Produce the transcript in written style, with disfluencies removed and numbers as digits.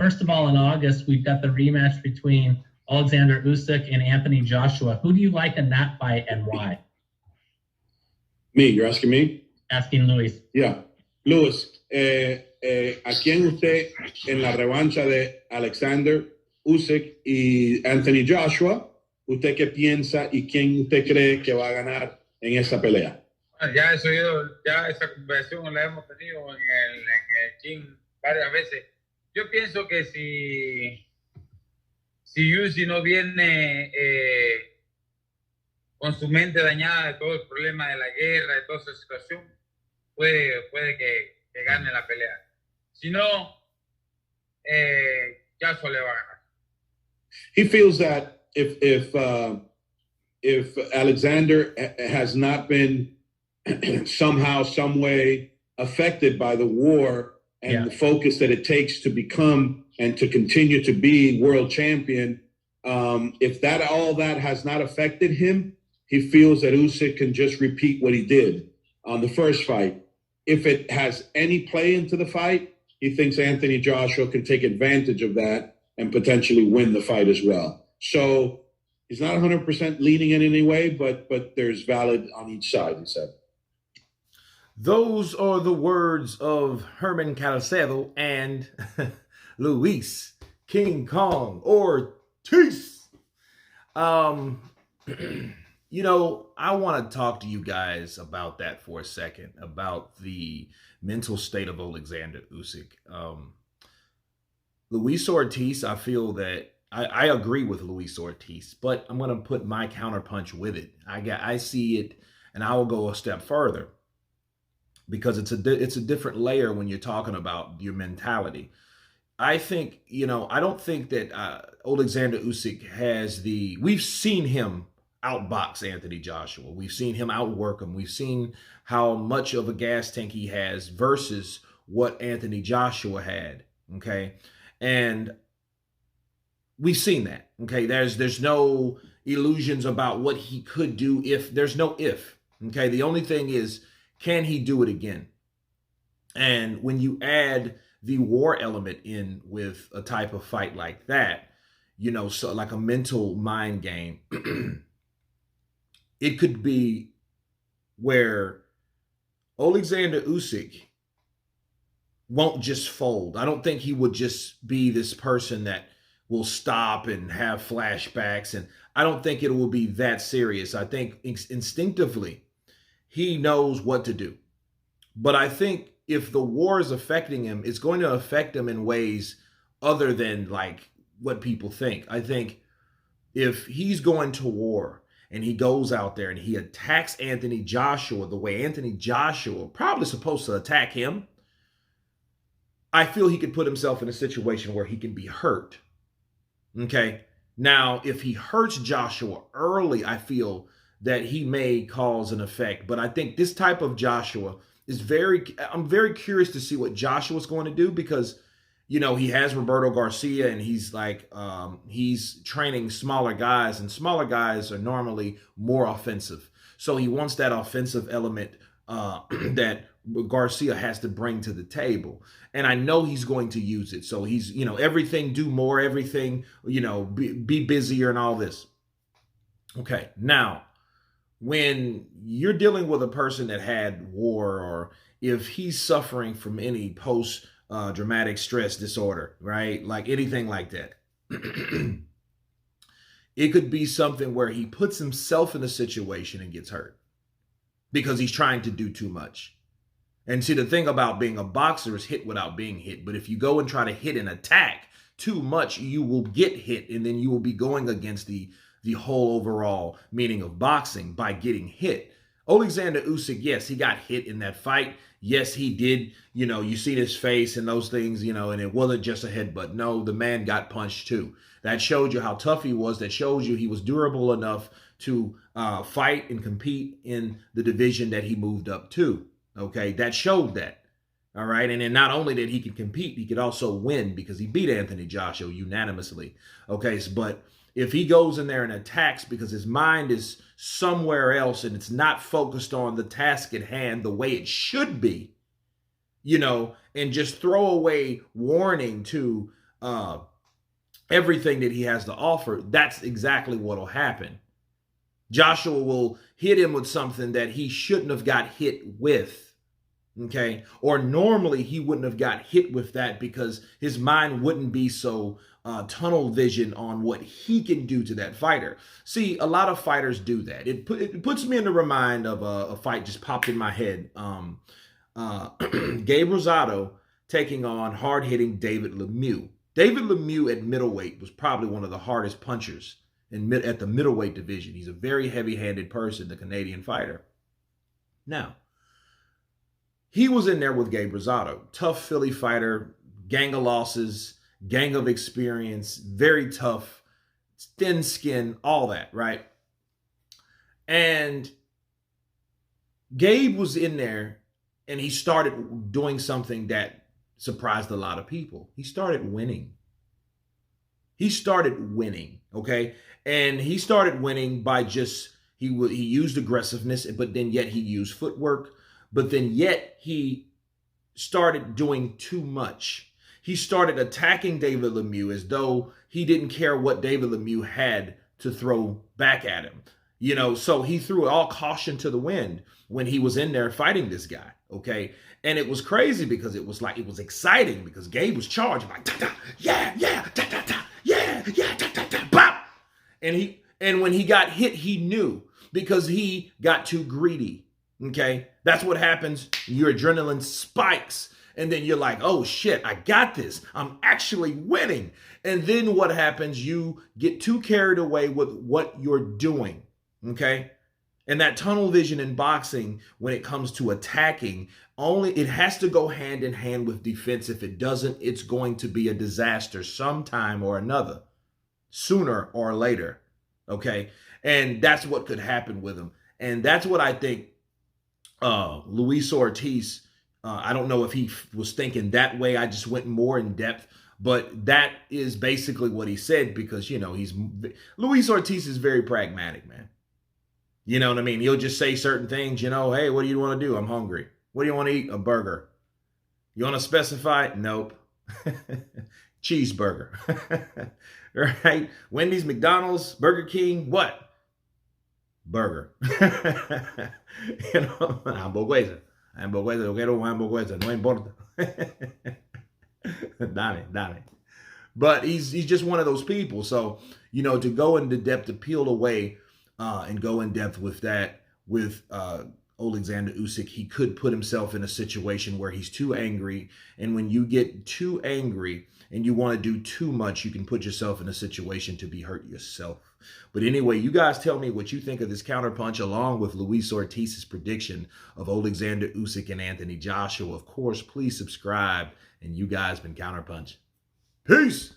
First of all, in August, we've got the rematch between Oleksandr Usyk and Anthony Joshua. Who do you like in that fight and why? Me, you're asking me? Asking Luis. Yeah. Luis, ¿a quién usted en la revancha de Oleksandr Usyk y Anthony Joshua, usted qué piensa y quién usted cree que va a ganar en esa pelea? Ya esa conversación la hemos tenido en el gym varias veces. Yo pienso que si Usyk no viene con su mente dañada de todo el problema de la guerra, de toda esa situación, puede que gane la pelea. Si no, Joshua le va a ganar. He feels that if Alexander has not been somehow, some way affected by the war and the focus that it takes to become and to continue to be world champion, if all that has not affected him, he feels that Usyk can just repeat what he did on the first fight. If it has any play into the fight, he thinks Anthony Joshua can take advantage of that and potentially win the fight as well. So he's not 100% leaning in any way, but there's valid on each side, he said. Those are the words of Herman Caicedo and Luis King Kong Ortis. You know, I want to talk to you guys about that for a second, about the mental state of Oleksandr Usyk. Luis Ortis, I feel that I agree with Luis Ortis, but I'm going to put my counterpunch with it. I see it, and I will go a step further because it's a different layer when you're talking about your mentality. I think, you know, I don't think that Oleksandr Usyk has we've seen him outbox Anthony Joshua. We've seen him outwork him. We've seen how much of a gas tank he has versus what Anthony Joshua had. Okay. And we've seen that. Okay. There's no illusions about what he could do there's no if. Okay. The only thing is, can he do it again? And when you add the war element in with a type of fight like that, you know, so like a mental mind game, it could be where Oleksandr Usyk won't just fold. I don't think he would just be this person that will stop and have flashbacks. And I don't think it will be that serious. I think instinctively he knows what to do. But I think if the war is affecting him, it's going to affect him in ways other than like what people think. I think if he's going to war and he goes out there and he attacks Anthony Joshua the way Anthony Joshua probably supposed to attack him, I feel he could put himself in a situation where he can be hurt. Okay. Now, if he hurts Joshua early, I feel that he may cause an effect. But I think this type of Joshua is I'm very curious to see what Joshua's going to do because, you know, he has Roberto Garcia and he's like, he's training smaller guys and smaller guys are normally more offensive. So he wants that offensive element that Garcia has to bring to the table. And I know he's going to use it. So he's, you know, everything, do more, everything, you know, be busier and all this. Okay. Now, when you're dealing with a person that had war or if he's suffering from any post-traumatic stress disorder, right? Like anything like that. It could be something where he puts himself in a situation and gets hurt because he's trying to do too much. And see, the thing about being a boxer is hit without being hit. But if you go and try to hit and attack too much, you will get hit. And then you will be going against the whole overall meaning of boxing by getting hit. Oleksandr Usyk, yes, he got hit in that fight. Yes, he did. You know, you see his face and those things, you know, and it wasn't just a headbutt. No, the man got punched too. That showed you how tough he was. That shows you he was durable enough to fight and compete in the division that he moved up to. Okay, that showed that. All right, and then not only did he could compete, he could also win because he beat Anthony Joshua unanimously. Okay, but if he goes in there and attacks because his mind is somewhere else and it's not focused on the task at hand the way it should be, you know, and just throw away warning to everything that he has to offer, that's exactly what will happen. Joshua will hit him with something that he shouldn't have got hit with. Okay. Or normally he wouldn't have got hit with that because his mind wouldn't be so tunnel vision on what he can do to that fighter. See, a lot of fighters do that. It puts me in the remind of a fight just popped in my head. Gabe Rosado taking on hard-hitting David Lemieux. David Lemieux at middleweight was probably one of the hardest punchers at the middleweight division. He's a very heavy-handed person, the Canadian fighter. Now, he was in there with Gabe Rosado. Tough Philly fighter, gang of losses, gang of experience, very tough, thin skin, all that, right? And Gabe was in there and he started doing something that surprised a lot of people. He started winning. Okay? And he started winning by just, he used aggressiveness, but then yet he used footwork, but then yet he started doing too much. He started attacking David Lemieux as though he didn't care what David Lemieux had to throw back at him. You know, so he threw all caution to the wind when he was in there fighting this guy, okay? And it was crazy because it was exciting because Gabe was charged like, da, da, yeah, yeah, da, da, da, yeah, yeah, da, da, da, bop. And when he got hit, he knew because he got too greedy, okay? That's what happens. Your adrenaline spikes. And then you're like, oh shit, I got this. I'm actually winning. And then what happens? You get too carried away with what you're doing, okay? And that tunnel vision in boxing, when it comes to attacking, it has to go hand in hand with defense. If it doesn't, it's going to be a disaster sometime or another, sooner or later, okay? And that's what could happen with him. And that's what I think Luis Ortis, I don't know if he was thinking that way. I just went more in depth, but that is basically what he said because, you know, Luis Ortis is very pragmatic, man. You know what I mean? He'll just say certain things, you know, hey, what do you want to do? I'm hungry. What do you want to eat? A burger. You want to specify? Nope. Cheeseburger. Right? Wendy's, McDonald's, Burger King, what? Burger. You know, hamburguesa. Hamburguesa, yo quiero hamburguesa, no importa. Dale. But he's just one of those people. So, you know, to go into depth, to peel away and go in depth with that, with Oleksandr Usyk, he could put himself in a situation where he's too angry. And when you get too angry and you want to do too much, you can put yourself in a situation to be hurt yourself. But anyway, you guys tell me what you think of this counterpunch along with Luis Ortiz's prediction of Oleksandr Usyk and Anthony Joshua. Of course, please subscribe. And you guys been Counterpunch. Peace.